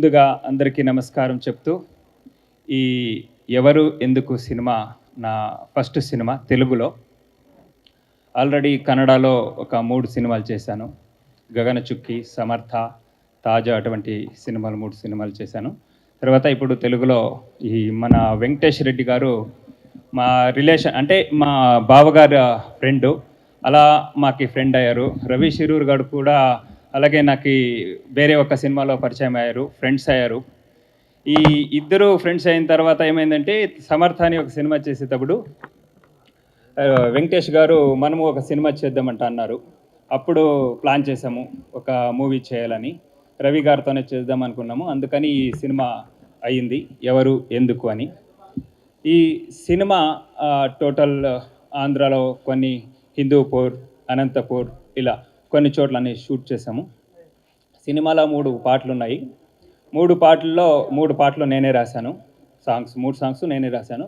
ముందుగా అందరికీ నమస్కారం చెప్తూ ఈ ఎవరు ఎందుకు సినిమా నా ఫస్ట్ సినిమా తెలుగులో. ఆల్రెడీ కన్నడలో ఒక 3 సినిమాలు చేశాను. గగనచుక్కి, సమర్థ, తాజా అటువంటి సినిమాలు 3 సినిమాలు చేశాను. తర్వాత ఇప్పుడు తెలుగులో ఈ మన వెంకటేష్ రెడ్డి గారు మా రిలేషన్ అంటే మా బావగారు ఫ్రెండు. అలా మాకు ఫ్రెండ్ అయ్యారు. రవి శిరూర్ గారు కూడా అలాగే నాకు వేరే ఒక సినిమాలో పరిచయం అయ్యారు, ఫ్రెండ్స్ అయ్యారు. ఈ ఇద్దరు ఫ్రెండ్స్ అయిన తర్వాత ఏమైందంటే సమర్థ అని ఒక సినిమా చేసేటప్పుడు వెంకటేష్ గారు మనము ఒక సినిమా చేద్దామంట అన్నారు. అప్పుడు ప్లాన్ చేసాము ఒక మూవీ చేయాలని. రవి గారితోనే చేద్దాం అనుకున్నాము. అందుకని ఈ సినిమా అయ్యింది ఎవరు ఎందుకు అని. ఈ సినిమా టోటల్ ఆంధ్రాలో కొన్ని హిందూపూర్, అనంతపూర్ ఇలా కొన్ని చోట్లని షూట్ చేసాము. సినిమాలో 3 పాటలు ఉన్నాయి. 3 పాటలు నేనే రాశాను. 3 సాంగ్స్ నేనే రాశాను.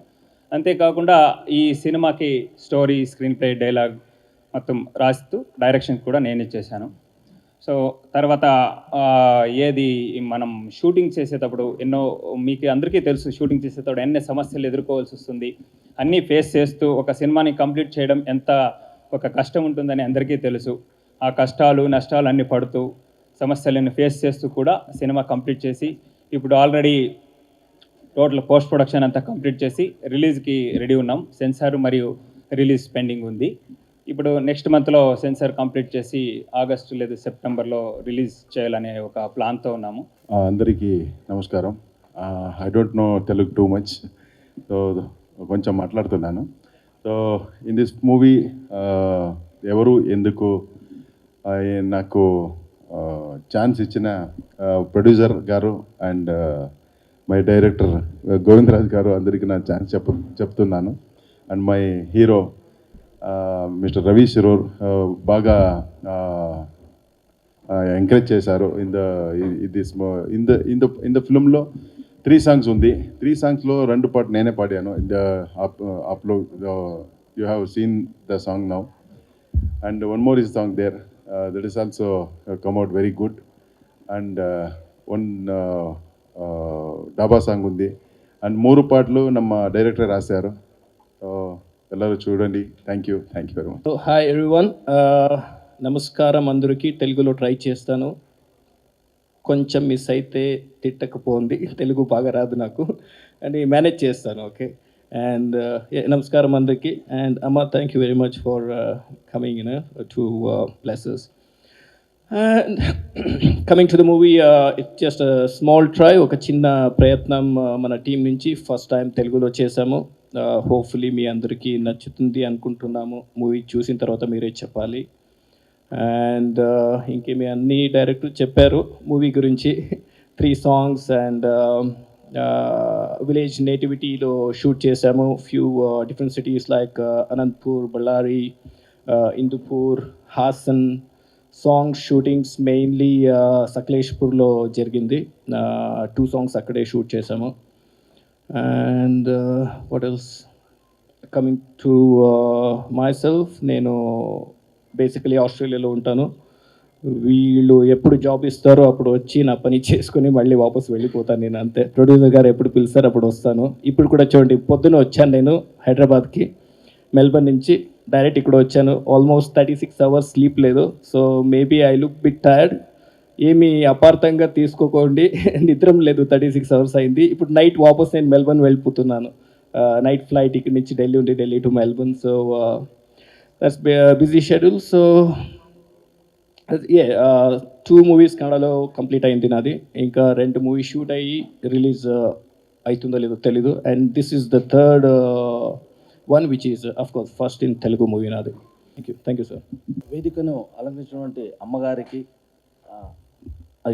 అంతేకాకుండా ఈ సినిమాకి స్టోరీ, స్క్రీన్ ప్లే, డైలాగ్ మొత్తం రాస్తూ డైరెక్షన్ కూడా నేనే చేశాను. సో తర్వాత ఏది మనం షూటింగ్ చేసేటప్పుడు మీకు అందరికీ తెలుసు, షూటింగ్ చేసేటప్పుడు ఎన్ని సమస్యలు ఎదుర్కోవాల్సి వస్తుంది. అన్నీ ఫేస్ చేస్తూ ఒక సినిమాని కంప్లీట్ చేయడం ఎంత ఒక కష్టం ఉంటుందని అందరికీ తెలుసు. ఆ కష్టాలు నష్టాలు అన్నీ పడుతూ సమస్యలను ఫేస్ చేస్తూ కూడా సినిమా కంప్లీట్ చేసి ఇప్పుడు ఆల్రెడీ టోటల్ పోస్ట్ ప్రొడక్షన్ అంతా కంప్లీట్ చేసి రిలీజ్కి రెడీ ఉన్నాం. సెన్సార్ మరియు రిలీజ్ పెండింగ్ ఉంది. ఇప్పుడు నెక్స్ట్ మంత్లో సెన్సార్ కంప్లీట్ చేసి ఆగస్టు లేదా సెప్టెంబర్లో రిలీజ్ చేయాలనే ఒక ప్లాన్తో ఉన్నాము. అందరికీ నమస్కారం. I don't know Telugu too much, so కొంచెం మాట్లాడుతున్నాను. సో ఇన్ దిస్ మూవీ ఎవరు ఎందుకు నాకు ఛాన్స్ ఇచ్చిన ప్రొడ్యూసర్ గారు అండ్ మై డైరెక్టర్ గోవిందరాజ్ గారు అందరికీ నా ఛాన్స్ చెప్తున్నాను. And my hero mister Ravi Shirur బాగా ఎంకరేజ్ చేశారు. ఇన్ ద ఫిల్మ్లో 3 సాంగ్స్ ఉంది. 3 సాంగ్స్లో 2 పాట నేనే పాడాను. అప్లో you have seen the song now and one more is song there that is also come out very good and one డాబా సాంగ్ ఉంది అండ్ 3 పాటలు ನಮ್ಮ డైరెక్టర్ రాశారు. ಎಲ್ಲರೂ చూడండి. Thank you very much. Hi everyone, నమస్కారం అందరికీ. తెలుగులో ట్రై చేస్తాను. కొంచెం మిస్ అయితే తిట్టకపోండి, తెలుగు బాగా రాదు నాకు అని మేనేజ్ చేస్తాను. ఓకే. అండ్ నమస్కారం అందరికీ. అండ్ అమ్మ, thank you very much for coming to places. And coming to the movie, it's just small try, ఒక చిన్న ప్రయత్నం మన టీం నుంచి ఫస్ట్ టైం తెలుగులో చేశాము. హోప్ఫుల్లీ మీ అందరికీ నచ్చుతుంది అనుకుంటున్నాము. మూవీ చూసిన తర్వాత మీరే చెప్పాలి. అండ్ ఇంకేమి అన్నీ డైరెక్టర్ చెప్పారు మూవీ గురించి. 3 సాంగ్స్ అండ్ విలేజ్ నేటివిటీలో షూట్ చేశాము. Few different cities like Anantapur, Ballari, Indupur, Hassan. Song shootings mainly సకలేష్పూర్లో జరిగింది. 2 సాంగ్స్ అక్కడే షూట్ చేశాము. And what else, coming to my self, నేను బేసికలీ ఆస్ట్రేలియాలో ఉంటాను. వీళ్ళు ఎప్పుడు జాబ్ ఇస్తారో అప్పుడు వచ్చి నా పని చేసుకుని మళ్ళీ వాపస్ వెళ్ళిపోతాను నేను, అంతే. ప్రొడ్యూసర్ గారు ఎప్పుడు పిలుస్తారో అప్పుడు వస్తాను. ఇప్పుడు కూడా చూడండి, పొద్దున వచ్చాను నేను హైదరాబాద్కి, మెల్బర్న్ నుంచి డైరెక్ట్ ఇక్కడ వచ్చాను. ఆల్మోస్ట్ 36 అవర్స్ స్లీప్ లేదు. So maybe I look bit tired. ఏమీ అపార్థంగా తీసుకోకండి, నిద్రం లేదు. 36 అవర్స్ అయింది. ఇప్పుడు నైట్ వాపస్ నేను మెల్బర్న్ వెళ్ళిపోతున్నాను. నైట్ ఫ్లైట్ ఇక్కడ నుంచి ఢిల్లీ ఉండి Delhi to Melbourne. So that's busy schedule. So 2 movies కన్నడలో కంప్లీట్ అయింది నాది. ఇంకా 2 మూవీస్ షూట్ అయ్యి రిలీజ్ అవుతుందో లేదో తెలీదు. And this is the third one which is of course first in Telugu movie నాది. Thank you sir. వేదికను అలంకరించినటువంటి అమ్మగారికి,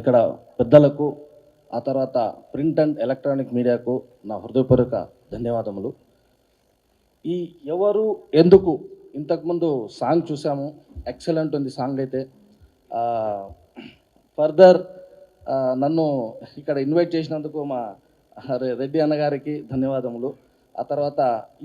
ఇక్కడ పెద్దలకు, ఆ తర్వాత ప్రింట్ అండ్ ఎలక్ట్రానిక్ మీడియాకు నా హృదయపూర్వక ధన్యవాదములు. ఈ ఎవరు ఎందుకు ఇంతకుముందు సాంగ్ చూసాము, ఎక్సలెంట్ ఉంది సాంగ్ అయితే. ఫర్దర్ నన్ను ఇక్కడ ఇన్వైట్ చేసినందుకు మా రెడ్డి అన్నగారికి ధన్యవాదములు. ఆ తర్వాత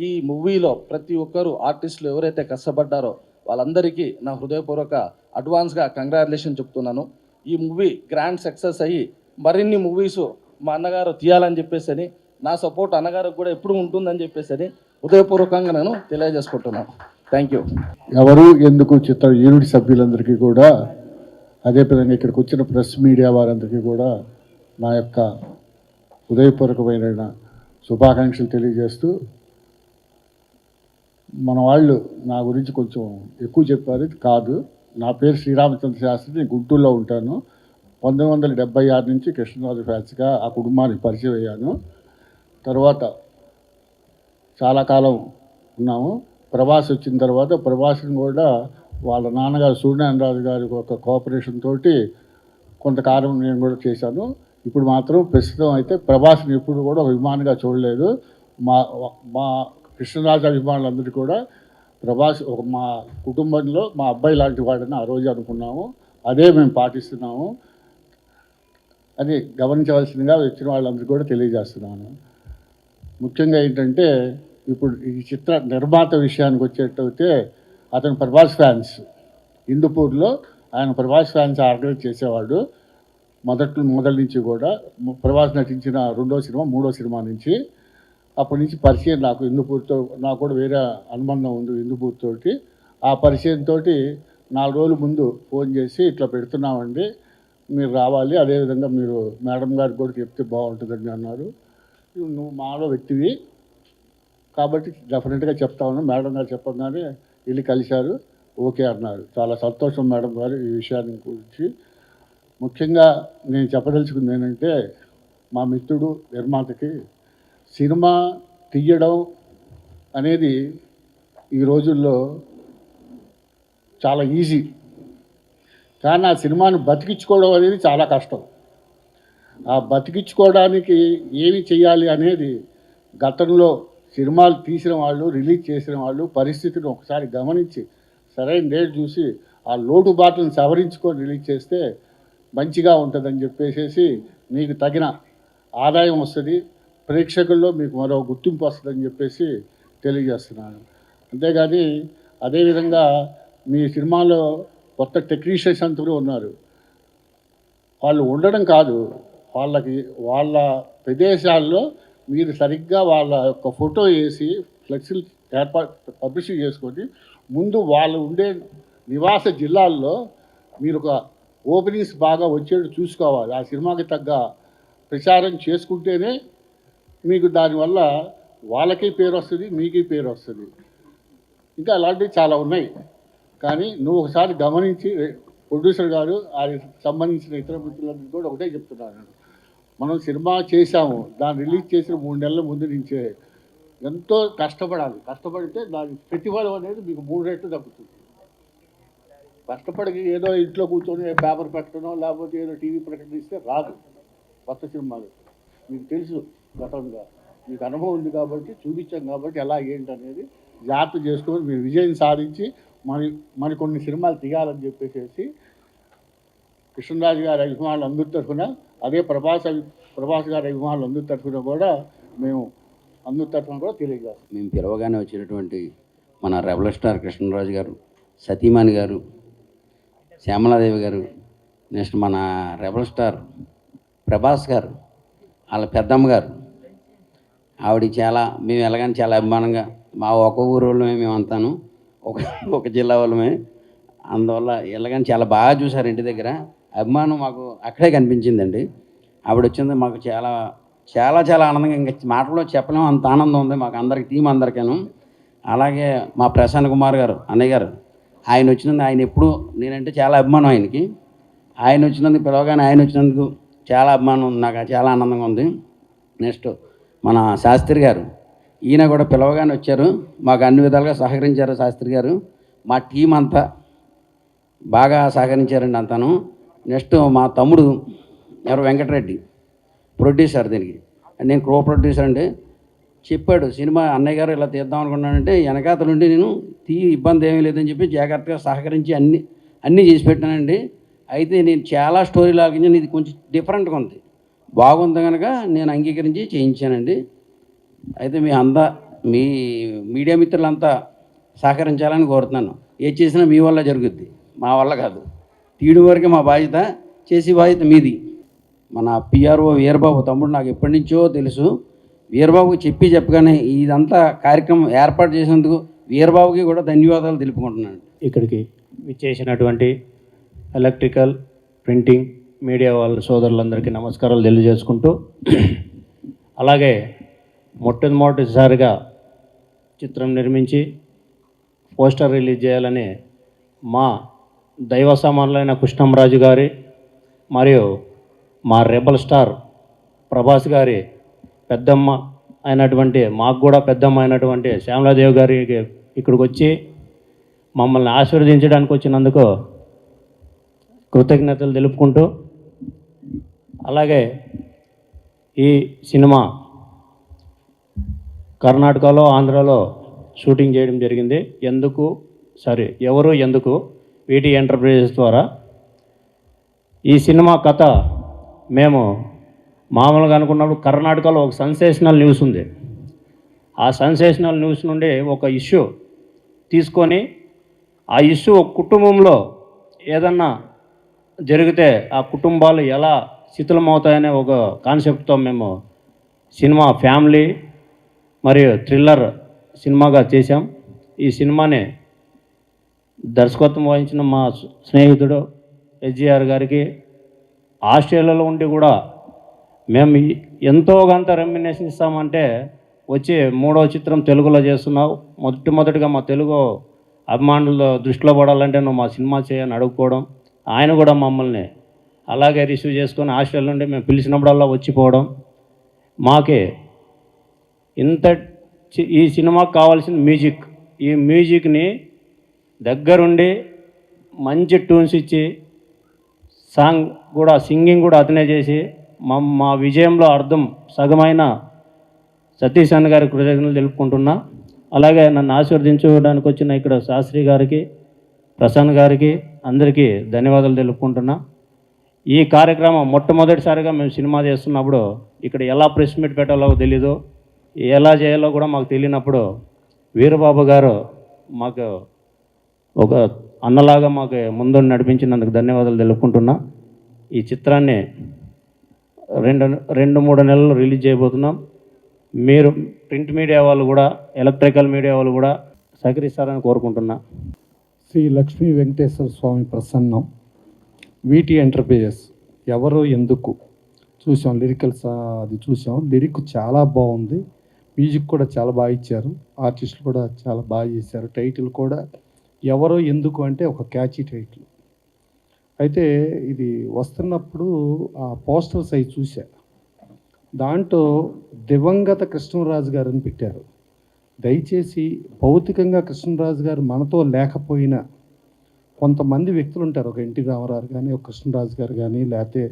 ఈ మూవీలో ప్రతి ఒక్కరు ఆర్టిస్టులు ఎవరైతే కష్టపడ్డారో వాళ్ళందరికీ నా హృదయపూర్వక అడ్వాన్స్గా కంగ్రాచులేషన్ చెప్తున్నాను. ఈ మూవీ గ్రాండ్ సక్సెస్ అయ్యి మరిన్ని మూవీస్ మా అన్నగారు తీయాలని చెప్పేసి అని, నా సపోర్ట్ అన్నగారికి కూడా ఎప్పుడు ఉంటుందని చెప్పేసి అని హృదయపూర్వకంగా నేను తెలియజేసుకుంటున్నాను. Thank you. ఎవరు ఎందుకు చిత్ర యూనిట్ సభ్యులందరికీ కూడా, అదేవిధంగా ఇక్కడికి వచ్చిన ప్రెస్ మీడియా వారందరికీ కూడా నా యొక్క హృదయపూర్వకమైన శుభాకాంక్షలు తెలియజేస్తూ, మన వాళ్ళు నా గురించి కొంచెం ఎక్కువ చెప్పారు. ఇది కాదు, నా పేరు శ్రీరామచంద్ర శాస్త్రి, నేను గుంటూరులో ఉంటాను. 1976 నుంచి కృష్ణరాజు ఫ్యాన్స్గా ఆ కుటుంబానికి పరిచయం అయ్యాను. తర్వాత చాలా కాలం ఉన్నాము. ప్రభాస్ వచ్చిన తర్వాత ప్రభాస్ని కూడా వాళ్ళ నాన్నగారు సూర్యనారాయణరాజు గారి ఒక కోఆపరేషన్ తోటి కొంతకాలం నేను కూడా చేశాను. ఇప్పుడు మాత్రం ప్రస్తుతం అయితే ప్రభాస్ని ఎప్పుడు కూడా ఒక అభిమానిగా చూడలేదు. మా కృష్ణరాజు అభిమానులందరూ కూడా ప్రభాస్ ఒక మా కుటుంబంలో మా అబ్బాయి లాంటి వాడని ఆ రోజు అనుకున్నాము. అదే మేము పాటిస్తున్నాము అని గమనించవలసిందిగా వచ్చిన వాళ్ళందరూ కూడా తెలియజేస్తున్నాను. ముఖ్యంగా ఏంటంటే, ఇప్పుడు ఈ చిత్ర నిర్మాత విషయానికి వచ్చేటైతే అతను ప్రభాస్ ఫ్యాన్స్. హిందూపూర్లో ఆయన ప్రభాస్ ఫ్యాన్స్ ఆర్గనైజ్ చేసేవాడు మొదటి నుంచి కూడా. ప్రభాస్ నటించిన 2వ సినిమా 3వ సినిమా నుంచి. అప్పటి నుంచి పరిచయం నాకు హిందూపూర్తో, నాకు కూడా వేరే అనుబంధం ఉంది హిందూపూర్ తోటి. ఆ పరిచయంతో 4 రోజుల ముందు ఫోన్ చేసి ఇట్లా పెడుతున్నామండి, మీరు రావాలి, అదేవిధంగా మీరు మేడం గారికి కూడా చెప్తే బాగుంటుందని అన్నారు. నువ్వు మాలో వ్యక్తివి కాబట్టి డెఫినెట్గా చెప్తా ఉన్నాను. మేడం గారు చెప్పగానే వెళ్ళి కలిశారు, ఓకే అన్నారు. చాలా సంతోషం మేడం గారు ఈ విషయాన్ని గురించి. ముఖ్యంగా నేను చెప్పదలుచుకుంది ఏంటంటే, మా మిత్రుడు నిర్మాతకి సినిమా తీయడం అనేది ఈ రోజుల్లో చాలా ఈజీ, కానీ ఆ సినిమాను బతికించుకోవడం అనేది చాలా కష్టం. ఆ బతికించుకోవడానికి ఏమి చేయాలి అనేది గతంలో సినిమాలు తీసిన వాళ్ళు, రిలీజ్ చేసిన వాళ్ళు పరిస్థితిని ఒకసారి గమనించి సరైన డేట్ చూసి ఆ లోటుబాట్లను సవరించుకొని రిలీజ్ చేస్తే మంచిగా ఉంటుందని చెప్పేసి మీకు తగిన ఆదాయం వస్తుంది, ప్రేక్షకుల్లో మీకు మరో గుర్తింపు వస్తుందని చెప్పేసి తెలియజేస్తున్నాను. అంతేగాని అదేవిధంగా మీ సినిమాలో కొత్త టెక్నీషియన్స్ అంతా ఉన్నారు. వాళ్ళు ఉండడం కాదు, వాళ్ళ ప్రదేశాల్లో మీరు సరిగ్గా వాళ్ళ యొక్క ఫోటో వేసి ఫ్లెక్సీలు పబ్లిష్ చేసుకొని ముందు వాళ్ళు ఉండే నివాస జిల్లాల్లో మీరు ఒక ఓపెనింగ్స్ బాగా వచ్చేట్టు చూసుకోవాలి. ఆ సినిమాకి తగ్గ ప్రచారం చేసుకుంటేనే మీకు దానివల్ల వాళ్ళకి పేరు వస్తుంది, మీకు పేరు వస్తుంది. ఇంకా అలాంటివి చాలా ఉన్నాయి. కానీ నువ్వు ఒకసారి గమనించి, ప్రొడ్యూసర్ గారు ఆయనకు సంబంధించిన ఇతర మిత్రులందరికీ కూడా ఒకటే చెప్తున్నాను, మనం సినిమా చేశాము, దాన్ని రిలీజ్ చేసిన 3 నెలల ముందు నుంచే ఎంతో కష్టపడాలి. కష్టపడితే దాని ప్రతిఫలం అనేది మీకు 3 రెట్లు తగ్గుతుంది. కష్టపడి ఏదో ఇంట్లో కూర్చొని పేపర్ పెట్టడం లేకపోతే ఏదో టీవీ ప్రకటన ఇస్తే రాదు. కొత్త సినిమాలు మీకు తెలుసు, గతంగా మీకు అనుభవం ఉంది కాబట్టి చూపించాం కాబట్టి ఎలా ఏంటి అనేది జాగ్రత్త చేసుకొని మీరు విజయం సాధించి మరికొన్ని సినిమాలు తీయాలని చెప్పేసి కృష్ణరాజు గారి అభిమానులు అందరి తరఫున, అదే ప్రభాస్ గారి అభిమానులు అందరి తరఫున కూడా మేము అందరి తరఫున కూడా తెలియజేస్తాం. మేము పిలవగానే వచ్చినటువంటి మన రెబల్ స్టార్ కృష్ణరాజు గారు, సతీమణి గారు, శ్యామలాదేవి గారు, నెక్స్ట్ మన రెబల్ స్టార్ ప్రభాస్ గారు, వాళ్ళ పెద్దమ్మ గారు, ఆవిడ మేము ఎలాగని చాలా అభిమానంగా, మా ఒక ఊరు వాళ్ళమే మేమంతాను, ఒక జిల్లా వాళ్ళమే, అందువల్ల ఎలాగని చాలా బాగా చూసారు. ఇంటి దగ్గర అభిమానం మాకు అక్కడే కనిపించిందండి. ఆవిడ వచ్చింది మాకు చాలా చాలా చాలా ఆనందంగా, ఇంకా మాటలో చెప్పలేము, అంత ఆనందం ఉంది మాకు అందరికి, టీం అందరికీను. అలాగే మా ప్రశాంత్ కుమార్ గారు, అన్నయ్య గారు, ఆయన వచ్చినందుకు, ఆయన ఎప్పుడు నేనంటే చాలా అభిమానం ఆయనకి. ఆయన వచ్చినందుకు, పిలవగానే ఆయన వచ్చినందుకు చాలా అభిమానం ఉంది, నాకు చాలా ఆనందంగా ఉంది. నెక్స్ట్ మన శాస్త్రి గారు, ఈయన కూడా పిలవగానే వచ్చారు, మాకు అన్ని విధాలుగా సహకరించారు శాస్త్రి గారు. మా టీం అంతా బాగా సహకరించారండి అంతాను. నెక్స్ట్ మా తమ్ముడు ఎవరు వెంకటరెడ్డి, ప్రొడ్యూసర్ దీనికి, నేను కో ప్రొడ్యూసర్ అండి. చెప్పాడు సినిమా అన్నయ్య గారు ఇలా తీద్దాం అనుకున్నానంటే వెనకాతల నుండి నేను ఇబ్బంది ఏమీ లేదని చెప్పి జాగ్రత్తగా సహకరించి అన్నీ చేసి పెట్టానండి. అయితే నేను చాలా స్టోరీ లాగించాను, ఇది కొంచెం డిఫరెంట్గా ఉంది, బాగుంది కనుక నేను అంగీకరించి చేయించానండి. అయితే మీ మీడియా మిత్రులంతా సహకరించాలని కోరుతున్నాను. ఏది చేసినా మీ వల్ల జరుగుద్ది, మా వల్ల కాదు. తీయడం వరకే మా బాధ్యత, చేసే బాధ్యత మీది. మన పిఆర్ఓ వీరబాబు తమ్ముడు నాకు ఎప్పటి నుంచో తెలుసు. వీరబాబుకి చెప్పగానే ఇదంతా కార్యక్రమం ఏర్పాటు చేసినందుకు వీరబాబుకి కూడా ధన్యవాదాలు తెలుపుకుంటున్నాను. ఇక్కడికి విచ్చేసినటువంటి ఎలక్ట్రికల్, ప్రింటింగ్, మీడియా వాళ్ళ సోదరులందరికీ నమస్కారాలు తెలియజేసుకుంటూ, అలాగే మొట్టమొదటిసారిగా చిత్రం నిర్మించి పోస్టర్ రిలీజ్ చేయాలని మా దైవ సమానులైన కృష్ణంరాజు గారి మరియు మా రెబల్ స్టార్ ప్రభాస్ గారి పెద్దమ్మ అయినటువంటి, మాకు కూడా పెద్దమ్మ అయినటువంటి శ్యామలాదేవి గారికి ఇక్కడికి వచ్చి మమ్మల్ని ఆశీర్వదించడానికి వచ్చినందుకు కృతజ్ఞతలు తెలుపుకుంటూ, అలాగే ఈ సినిమా కర్ణాటకలో, ఆంధ్రాలో షూటింగ్ చేయడం జరిగింది. ఎందుకు వీటి ఎంటర్ప్రైజెస్ ద్వారా. ఈ సినిమా కథ మేము మామూలుగా అనుకున్నప్పుడు కర్ణాటకలో ఒక సెన్సేషనల్ న్యూస్ ఉంది. ఆ సెన్సేషనల్ న్యూస్ నుండి ఒక ఇష్యూ తీసుకొని, ఆ ఇష్యూ ఒక కుటుంబంలో ఏదన్నా జరిగితే ఆ కుటుంబాలు ఎలా శిథిలమవుతాయనే ఒక కాన్సెప్ట్తో మేము సినిమా ఫ్యామిలీ మరియు థ్రిల్లర్ సినిమాగా చేశాం. ఈ సినిమాని దర్శకత్వం వహించిన మా స్నేహితుడు ఎస్జిఆర్ గారికి, ఆస్ట్రేలియాలో ఉండి కూడా మేము ఎంతో కొంత రెమ్యునేషన్ ఇస్తామంటే వచ్చి 3వ చిత్రం తెలుగులో చేస్తున్నావు, మొట్టమొదటిగా మా తెలుగు అభిమానుల దృష్టిలో పడాలంటే నువ్వు మా సినిమా చేయని అడుగుకోవడం, ఆయన కూడా మమ్మల్ని అలాగే రిసీవ్ చేసుకొని ఆస్ట్రేలియా నుండి మేము పిలిచినప్పుడల్లా వచ్చిపోవడం, మాకే ఈ సినిమాకి కావాల్సిన మ్యూజిక్, ఈ మ్యూజిక్ని దగ్గరుండి మంచి ట్యూన్స్ ఇచ్చి సాంగ్ కూడా, సింగింగ్ కూడా అతనే చేసి మా విజయంలో అర్థం సగమైన సతీష్ అన్న గారికి కృతజ్ఞతలు తెలుపుకుంటున్నా. అలాగే నన్ను ఆశీర్వదించడానికి వచ్చిన ఇక్కడ శాస్త్రి గారికి, ప్రసన్న గారికి అందరికీ ధన్యవాదాలు తెలుపుకుంటున్నా. ఈ కార్యక్రమం మొట్టమొదటిసారిగా మేము సినిమా చేస్తున్నప్పుడు ఇక్కడ ఎలా ప్రెస్ మీట్ పెట్టాలో తెలీదు, ఎలా చేయాలో కూడా మాకు తెలియనప్పుడు వీరబాబు గారు మాకు ఒక అన్నలాగా మాకు ముందు నడిపించినందుకు ధన్యవాదాలు తెలుపుకుంటున్నా. ఈ చిత్రాన్ని 2-3 నెలలు రిలీజ్ చేయబోతున్నాం. మీరు ప్రింట్ మీడియా వాళ్ళు కూడా, ఎలక్ట్రికల్ మీడియా వాళ్ళు కూడా సహకరిస్తారని కోరుకుంటున్నా. శ్రీ లక్ష్మీ వెంకటేశ్వర స్వామి ప్రసన్నం, వీటి ఎంటర్ప్రైజెస్, ఎవరు ఎందుకు చూసాం, అది చూసాం. లిరిక్ చాలా బాగుంది, మ్యూజిక్ కూడా చాలా బాగా ఇచ్చారు, ఆర్టిస్టులు కూడా చాలా బాగా చేశారు. టైటిల్ కూడా ఎవరు ఎందుకు అంటే ఒక క్యాచీ టైటిల్. అయితే ఇది వస్తున్నప్పుడు ఆ పోస్టర్ సైజ్ చూసా, దాంట్లో దివంగత కృష్ణరాజు గారిని పెట్టారు. దయచేసి భౌతికంగా కృష్ణరాజు గారు మనతో లేకపోయినా కొంతమంది వ్యక్తులు ఉంటారు, ఒక ఎన్టీ రామారావు కానీ, ఒక కృష్ణరాజు గారు కానీ, లేకపోతే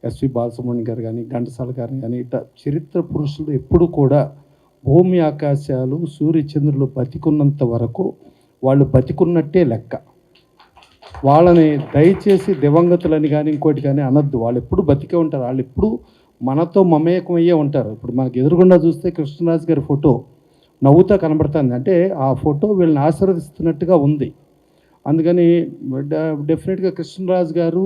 ఎస్వి బాలసుబ్రహ్మణ్యం గారు కానీ, ఘంటసాల గారు కానీ, ఇట్లా చరిత్ర పురుషులు ఎప్పుడు కూడా భూమి ఆకాశాలు సూర్యచంద్రులు బతికున్నంత వరకు వాళ్ళు బతికున్నట్టే లెక్క. వాళ్ళని దయచేసి దివంగతులని కానీ ఇంకోటి కానీ అనొద్దు. వాళ్ళు ఎప్పుడు బతికే ఉంటారు, వాళ్ళు ఎప్పుడు మనతో మమేకమయ్యే ఉంటారు. ఇప్పుడు మనకు ఎదురుగుండా చూస్తే కృష్ణరాజు గారి ఫోటో నవ్వుతా కనబడుతుంది, అంటే ఆ ఫోటో వీళ్ళని ఆశీర్వదిస్తున్నట్టుగా ఉంది. అందుకని డెఫినెట్గా కృష్ణరాజు గారు,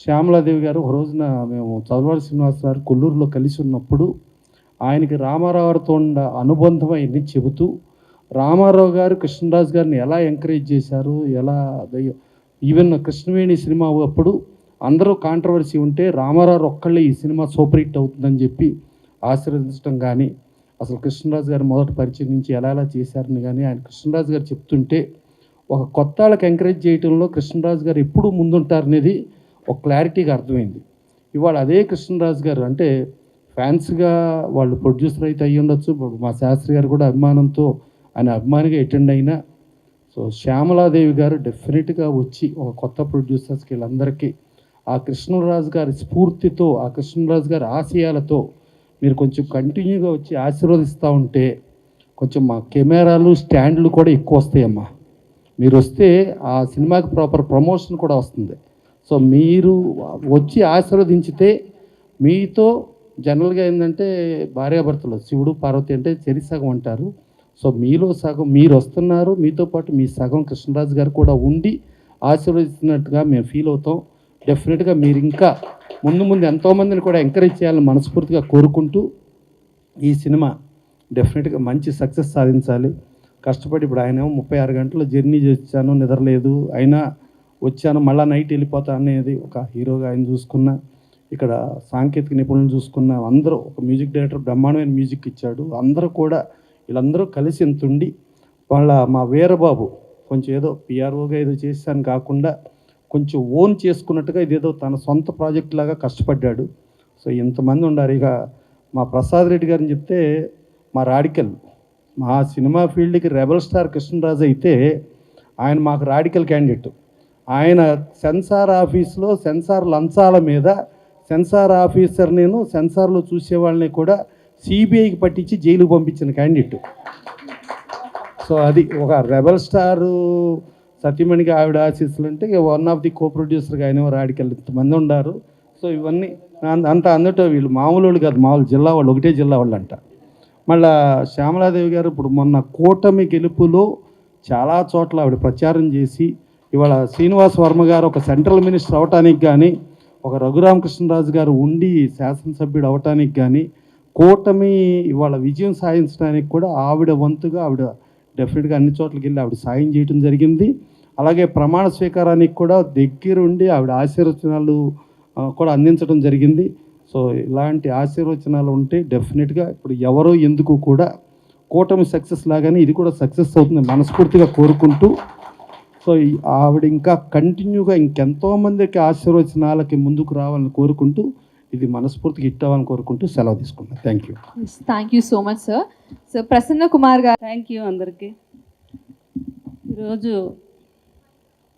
శ్యామలాదేవి గారు ఒక రోజున మేము చదవాడి శ్రీనివాసరావు కొల్లూరులో కలిసి ఉన్నప్పుడు ఆయనకి రామారావుతో ఉన్న అనుబంధం అవన్నీ చెబుతూ, రామారావు గారు కృష్ణరాజు గారిని ఎలా ఎంకరేజ్ చేశారు, ఎలా ఈవెన్ కృష్ణవేణి సినిమా అప్పుడు అందరూ కాంట్రవర్సీ ఉంటే రామారావు ఒక్కళ్ళే ఈ సినిమా సూపర్ హిట్ అవుతుందని చెప్పి ఆశీర్వదించడం కానీ, అసలు కృష్ణరాజు గారు మొదటి పరిచయం నుంచి ఎలా చేశారని కానీ ఆయన కృష్ణరాజు గారు చెప్తుంటే ఒక కొత్త వాళ్ళకి ఎంకరేజ్ చేయడంలో కృష్ణరాజు గారు ఎప్పుడూ ముందుంటారనేది ఒక క్లారిటీగా అర్థమైంది. ఇవాళ అదే కృష్ణరాజు గారు అంటే ఫ్యాన్స్గా వాళ్ళు ప్రొడ్యూసర్ అయితే అయ్యి ఉండొచ్చు, మా శాస్త్రి గారు కూడా అభిమానంతో ఆయన అభిమానిగా అటెండ్ అయినా. సో శ్యామలాదేవి గారు డెఫినెట్గా వచ్చి ఒక కొత్త ప్రొడ్యూసర్స్కి వీళ్ళందరికీ ఆ కృష్ణరాజు గారి స్ఫూర్తితో, ఆ కృష్ణరాజు గారి ఆశయాలతో మీరు కొంచెం కంటిన్యూగా వచ్చి ఆశీర్వదిస్తూ ఉంటే కొంచెం మా కెమెరాలు స్టాండ్లు కూడా ఎక్కువ వస్తాయమ్మా. మీరు వస్తే ఆ సినిమాకి ప్రాపర్ ప్రమోషన్ కూడా వస్తుంది. సో మీరు వచ్చి ఆశీర్వదించితే మీతో జనరల్గా ఏంటంటే భార్యాభర్తలు శివుడు పార్వతి అంటే చెరి సగం అంటారు. సో మీలో సగం మీరు వస్తున్నారు, మీతో పాటు మీ సగం కృష్ణరాజు గారు కూడా ఉండి ఆశీర్వదిస్తున్నట్టుగా మేము ఫీల్ అవుతాం. డెఫినెట్గా మీరు ఇంకా ముందు ముందు ఎంతోమందిని కూడా ఎంకరేజ్ చేయాలని మనస్ఫూర్తిగా కోరుకుంటూ ఈ సినిమా డెఫినెట్గా మంచి సక్సెస్ సాధించాలి. కష్టపడి ఇప్పుడు ఆయన 36 గంటలు జర్నీ చేశాను, నిద్రలేదు, అయినా వచ్చాను, మళ్ళీ నైట్ వెళ్ళిపోతా అనేది ఒక హీరోగా ఆయన చూసుకున్న, ఇక్కడ సాంకేతిక నిపుణులు చూసుకున్న అందరూ, ఒక మ్యూజిక్ డైరెక్టర్ బ్రహ్మాండమైన మ్యూజిక్ ఇచ్చాడు. అందరూ కూడా వీళ్ళందరూ కలిసి ఇంతుండి మా వీరబాబు కొంచెం ఏదో పిఆర్ఓగా ఏదో చేశాను కాకుండా కొంచెం ఓన్ చేసుకున్నట్టుగా ఇదేదో తన సొంత ప్రాజెక్ట్ లాగా కష్టపడ్డాడు. సో ఇంతమంది ఉన్నారు. ఇక మా ప్రసాద్ రెడ్డి గారిని చెప్తే మా రాడికల్, మా సినిమా ఫీల్డ్కి రెబల్ స్టార్ కృష్ణరాజు అయితే ఆయన మాకు రాడికల్ క్యాండిడేట్. ఆయన సెన్సార్ ఆఫీస్లో సెన్సార్ లంచాల మీద సెన్సార్ ఆఫీసర్, నేను సెన్సార్లో చూసేవాళ్ళని కూడా సిబిఐకి పట్టించి జైలుకు పంపించిన క్యాండిడేట్. సో అది ఒక రెబల్ స్టార్ సతీమణికి ఆవిడ ఆశీస్సులు అంటే వన్ ఆఫ్ ది కో ప్రొడ్యూసర్గా ఆయన రాడికల్ ఇంతమంది ఉన్నారు. సో ఇవన్నీ అంత అందటో వీళ్ళు మామూలు వాళ్ళు కాదు, మామూలు జిల్లా వాళ్ళు, ఒకటే జిల్లా వాళ్ళు అంట. మళ్ళా శ్యామలాదేవి గారు ఇప్పుడు మొన్న కూటమి గెలుపులో చాలా చోట్ల ఆవిడ ప్రచారం చేసి, ఇవాళ శ్రీనివాస్ వర్మ గారు ఒక సెంట్రల్ మినిస్టర్ అవటానికి కానీ, ఒక రఘురామకృష్ణరాజు గారు ఉండి శాసనసభ్యుడు అవటానికి కానీ, కూటమి ఇవాళ విజయం సాధించడానికి కూడా ఆవిడ వంతుగా ఆవిడ డెఫినెట్గా అన్ని చోట్లకి వెళ్ళి ఆవిడ సాయం చేయడం జరిగింది. అలాగే ప్రమాణ స్వీకారానికి కూడా దగ్గరుండి ఆవిడ ఆశీర్వచనాలు కూడా అందించడం జరిగింది. సో ఇలాంటి ఆశీర్వచనాలు ఉంటే డెఫినెట్గా ఇప్పుడు ఎవరో ఎందుకు కూడా కూటమి సక్సెస్ లాగానే ఇది కూడా సక్సెస్ అవుతుంది మనస్ఫూర్తిగా కోరుకుంటూ, సో ఆవిడ ఇంకా కంటిన్యూగా ఇంకెంతోమందికి ఆశీర్వచనాలకి ముందుకు రావాలని కోరుకుంటూ, ఇది మనస్ఫూర్తిగా హిట్ అవ్వాలని కోరుకుంటూ సెలవు తీసుకున్నాను. Thank you. Thank you so much sir. So Prasanna Kumar గారు. థ్యాంక్ యూ అందరికీ. ఈరోజు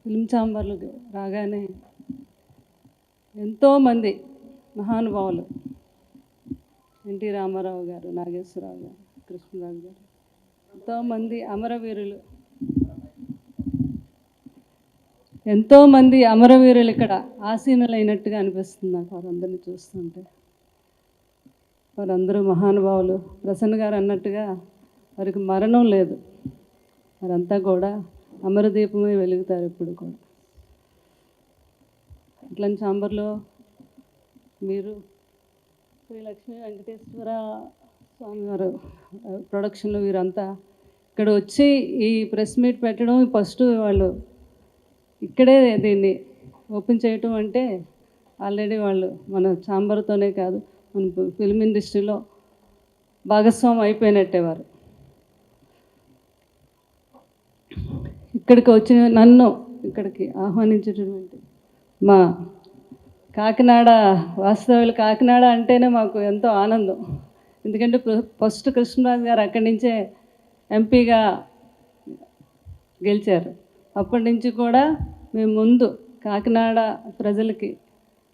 ఫిల్మ్ ఛాంబర్లు రాగానే ఎంతోమంది మహానుభావులు, ఎన్టీ రామారావు గారు, నాగేశ్వరరావు గారు, కృష్ణరాజు గారు, ఎంతోమంది అమరవీరులు ఇక్కడ ఆసీనులైనట్టుగా అనిపిస్తుంది నాకు వారందరినీ చూస్తుంటే. వారందరూ మహానుభావులు. ప్రసన్న గారు అన్నట్టుగా వారికి మరణం లేదు, వారంతా కూడా అమరదీపమై వెలుగుతారు ఇప్పుడు కూడా. అట్లాంటి ఛాంబర్లో మీరు శ్రీ లక్ష్మీ వెంకటేశ్వర స్వామి వారు ప్రొడక్షన్లో వీరంతా ఇక్కడ వచ్చి ఈ ప్రెస్ మీట్ పెట్టడం, ఫస్ట్ వాళ్ళు ఇక్కడే దీన్ని ఓపెన్ చేయటం అంటే ఆల్రెడీ వాళ్ళు మన ఛాంబర్తోనే కాదు మన ఫిల్మ్ ఇండస్ట్రీలో భాగస్వామి అయిపోయినట్టే వారు. ఇక్కడికి వచ్చిన నన్ను ఇక్కడికి ఆహ్వానించేటటువంటి మా కాకినాడ వాస్తవ్యులు, కాకినాడ అంటేనే మాకు ఎంతో ఆనందం. ఎందుకంటే ఫస్ట్ కృష్ణరాజు గారు అక్కడి నుంచే ఎంపీగా గెలిచారు. అప్పటి నుంచి కూడా మేము ముందు కాకినాడ ప్రజలకి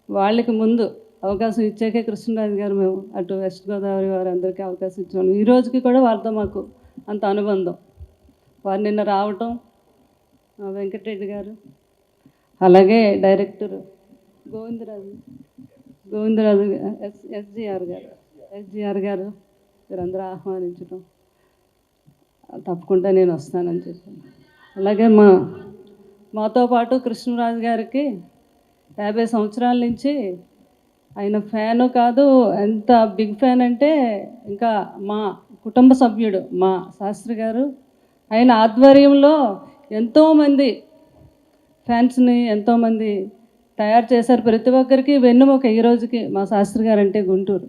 వాళ్ళకి ముందు అవకాశం ఇచ్చాకే కృష్ణరాజు గారు మేము అటు వెస్ట్ గోదావరి వారు అందరికీ అవకాశం ఇచ్చాము. ఈ రోజుకి కూడా వారితో మాకు అంత అనుబంధం. వారు నిన్న రావటం, వెంకటరెడ్డి గారు, అలాగే డైరెక్టర్ గోవిందరాజు ఎస్జిఆర్ గారు వీరందరూ ఆహ్వానించడం, తప్పకుండా నేను వస్తానని చెప్పాను. అలాగే మాతో పాటు కృష్ణరాజు గారికి 50 సంవత్సరాల నుంచి ఆయన ఫ్యాను కాదు, ఎంత బిగ్ ఫ్యాన్ అంటే ఇంకా మా కుటుంబ సభ్యుడు మా శాస్త్రి గారు. ఆయన ఆధ్వర్యంలో ఎంతోమంది ఫ్యాన్స్ని ఎంతోమంది తయారు చేశారు. ప్రతి ఒక్కరికి వెన్నుముక ఈ రోజుకి మా శాస్త్రి గారు అంటే గుంటూరు.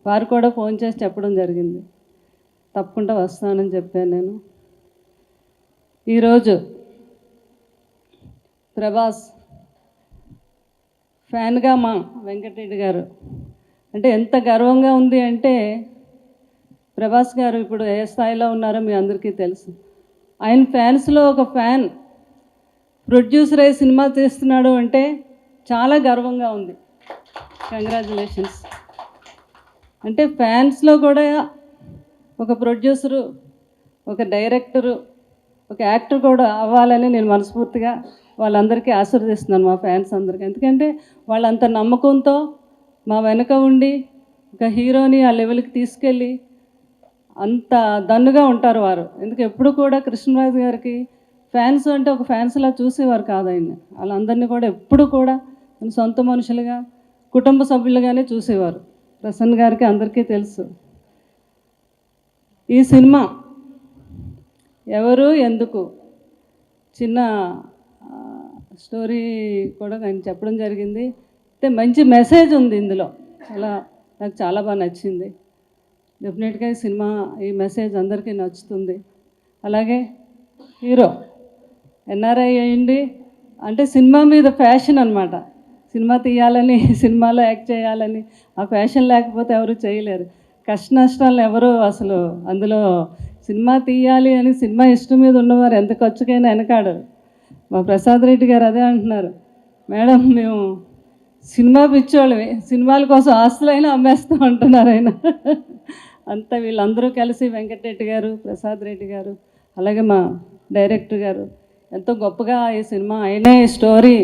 వారు కూడా ఫోన్ చేసి చెప్పడం జరిగింది, తప్పకుండా వస్తానని చెప్పాను నేను. ఈరోజు ప్రభాస్ ఫ్యాన్గా మా వెంకటరెడ్డి గారు అంటే ఎంత గర్వంగా ఉంది అంటే, ప్రభాస్ గారు ఇప్పుడు ఏ స్థాయిలో ఉన్నారో మీ అందరికీ తెలుసు. ఆయన ఫ్యాన్స్లో ఒక ఫ్యాన్ ప్రొడ్యూసర్ అయ్యి సినిమా తీస్తున్నాడు అంటే చాలా గర్వంగా ఉంది. కంగ్రాచులేషన్స్. అంటే ఫ్యాన్స్లో కూడా ఒక ప్రొడ్యూసరు, ఒక డైరెక్టరు, ఒక యాక్టర్ కూడా అవ్వాలని నేను మనస్ఫూర్తిగా వాళ్ళందరికీ ఆశీర్వదిస్తున్నాను, మా ఫ్యాన్స్ అందరికీ. ఎందుకంటే వాళ్ళంత నమ్మకంతో మా వెనక ఉండి ఒక హీరోని ఆ లెవెల్కి తీసుకెళ్ళి అంత దన్నుగా ఉంటారు వారు. ఎందుకు ఎప్పుడు కూడా కృష్ణరాజు గారికి ఫ్యాన్స్ అంటే ఒక ఫ్యాన్స్లా చూసేవారు కాదు ఆయన. వాళ్ళందరినీ కూడా ఎప్పుడు కూడా సొంత మనుషులుగా కుటుంబ సభ్యులుగానే చూసేవారు. ప్రసన్న గారికి అందరికీ తెలుసు. ఈ సినిమా ఎవరు ఎందుకు చిన్న స్టోరీ కూడా నేను చెప్పడం జరిగింది. అయితే మంచి మెసేజ్ ఉంది ఇందులో, నాకు చాలా బాగా నచ్చింది. డెఫినెట్గా ఈ సినిమా ఈ మెసేజ్ అందరికీ నచ్చుతుంది. అలాగే హీరో ఎన్ఆర్ఐ అయ్యింది అంటే సినిమా మీద ఫ్యాషన్ అనమాట. సినిమా తీయాలని, సినిమాలో యాక్ట్ చేయాలని, ఆ ఫ్యాషన్ లేకపోతే ఎవరు చేయలేరు. కష్ట నష్టాలను ఎవరు అసలు అందులో సినిమా తీయాలి అని సినిమా ఇష్టం మీద ఉన్నవారు ఎంత ఖర్చుకైనా వెనకాడరు. మా ప్రసాద్ రెడ్డి గారు అదే అంటున్నారు, మేడం మేము సినిమా పిచ్చోళ్ళమే, సినిమాల కోసం ఆస్తులైనా అమ్మేస్తాం అంటున్నారు ఆయన. అంతా వీళ్ళందరూ కలిసి వెంకటరెడ్డి గారు, ప్రసాద్ రెడ్డి గారు, అలాగే మా డైరెక్టర్ గారు ఎంతో గొప్పగా ఈ సినిమా ఆయనే స్టోరీ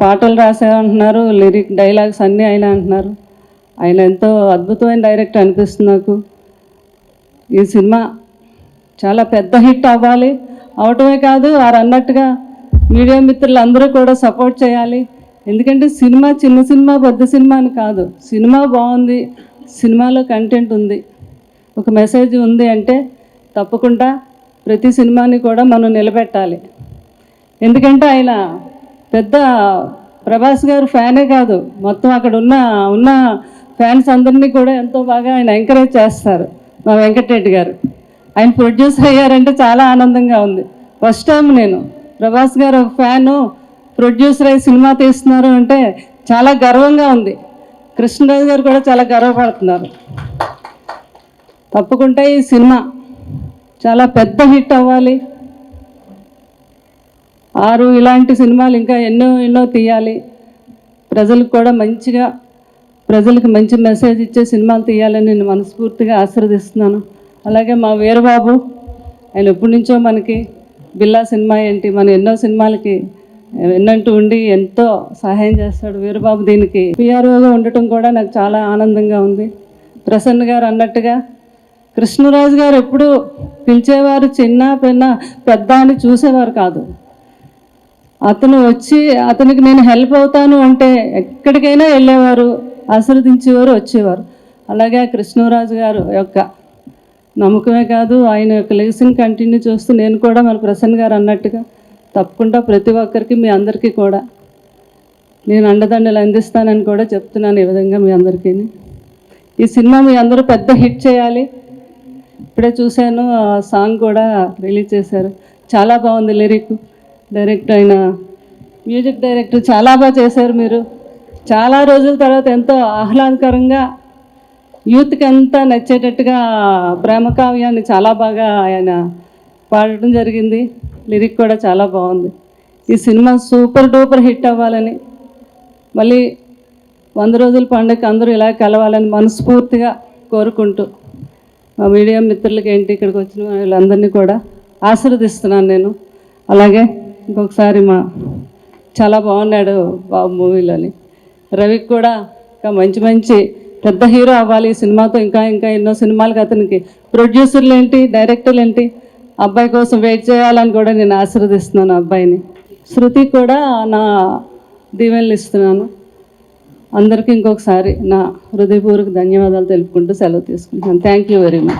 పాటలు రాశారంటున్నారు, లిరిక్ డైలాగ్స్ అన్నీ ఆయన అంటున్నారు. ఆయన ఎంతో అద్భుతమైన డైరెక్టర్ అనిపిస్తుంది నాకు. ఈ సినిమా చాలా పెద్ద హిట్ అవ్వాలి, అవటమే కాదు వారు అన్నట్టుగా మీడియా మిత్రులు అందరూ కూడా సపోర్ట్ చేయాలి. ఎందుకంటే సినిమా చిన్న సినిమా పెద్ద సినిమా అని కాదు, సినిమా బాగుంది, సినిమాలో కంటెంట్ ఉంది, ఒక మెసేజ్ ఉంది అంటే తప్పకుండా ప్రతి సినిమాని కూడా మనం నిలబెట్టాలి. ఎందుకంటే ఆయన పెద్ద ప్రభాస్ గారు ఫ్యానే కాదు, మొత్తం అక్కడ ఉన్న ఫ్యాన్స్ అందరినీ కూడా ఎంతో బాగా ఆయన ఎంకరేజ్ చేస్తారు. మా వెంకటరెడ్డి గారు ఆయన ప్రొడ్యూసర్ అయ్యారంటే చాలా ఆనందంగా ఉంది. ఫస్ట్ టైం నేను ప్రభాస్ గారు ఒక ఫ్యాను ప్రొడ్యూసర్ అయ్యి సినిమా తీస్తున్నారు అంటే చాలా గర్వంగా ఉంది. కృష్ణరాజు గారు కూడా చాలా గర్వపడుతున్నారు. తప్పకుండా ఈ సినిమా చాలా పెద్ద హిట్ అవ్వాలి. 6 ఇలాంటి సినిమాలు ఇంకా ఎన్నో తీయాలి. ప్రజలకు కూడా మంచిగా, ప్రజలకు మంచి మెసేజ్ ఇచ్చే సినిమాలు తీయాలని నేను మనస్ఫూర్తిగా ఆశీర్వదిస్తున్నాను. అలాగే మా వీరబాబు, ఆయన ఎప్పటి నుంచో మనకి బిల్లా సినిమా ఏంటి, మన ఎన్నో సినిమాలకి ఎన్నంటూ ఉండి ఎంతో సహాయం చేస్తాడు వీరబాబు. దీనికి పిఆర్ఓగా ఉండటం కూడా నాకు చాలా ఆనందంగా ఉంది. ప్రసన్న గారు అన్నట్టుగా కృష్ణరాజు గారు ఎప్పుడు పిలిచేవారు చిన్న పెద్ద అని చూసేవారు కాదు. అతను వచ్చి అతనికి నేను హెల్ప్ అవుతాను అంటే ఎక్కడికైనా వెళ్ళేవారు, ఆశీర్వదించేవారు, వచ్చేవారు. అలాగే కృష్ణరాజు గారు యొక్క నమ్మకమే కాదు, ఆయన యొక్క లెగసీని కంటిన్యూ చేస్తూ నేను కూడా మన ప్రసన్న గారు అన్నట్టుగా తప్పకుండా ప్రతి ఒక్కరికి మీ అందరికీ కూడా నేను అండదండలు అందిస్తానని కూడా చెప్తున్నాను ఈ విధంగా మీ అందరికీ. ఈ సినిమా మీ అందరూ పెద్ద హిట్ చేయాలి. ఇప్పుడే చూశాను, సాంగ్ కూడా రిలీజ్ చేశారు, చాలా బాగుంది. లిరిక్ డైరెక్టర్ అయిన మ్యూజిక్ డైరెక్టర్ చాలా బాగా చేశారు. మీరు చాలా రోజుల తర్వాత ఎంతో ఆహ్లాదకరంగా యూత్కి అంతా నచ్చేటట్టుగా ప్రేమ కావ్యాన్ని చాలా బాగా ఆయన పాడటం జరిగింది. లిరిక్ కూడా చాలా బాగుంది. ఈ సినిమా సూపర్ డూపర్ హిట్ అవ్వాలని, మళ్ళీ 100 రోజుల పండుగ అందరూ ఇలా కలవాలని మనస్ఫూర్తిగా కోరుకుంటూ మా మీడియా మిత్రులకి ఏంటి ఇక్కడికి వచ్చిన వీళ్ళందరినీ కూడా ఆశీర్వదిస్తున్నాను నేను. అలాగే ఇంకొకసారి చాలా బాగున్నాడు బాబు మూవీలోని. రవికి కూడా ఇంకా మంచి పెద్ద హీరో అవ్వాలి ఈ సినిమాతో. ఇంకా ఎన్నో సినిమాలకి అతనికి ప్రొడ్యూసర్లు ఏంటి, డైరెక్టర్లు ఏంటి, అబ్బాయి కోసం వెయిట్ చేయాలని కూడా నేను ఆశీర్వదిస్తున్నాను అబ్బాయిని. శృతి కూడా నా దీవెనలు ఇస్తున్నాను. అందరికీ ఇంకొకసారి నా హృదయపూర్వక ధన్యవాదాలు తెలుపుకుంటూ సెలవు తీసుకుంటాను. Thank you very much.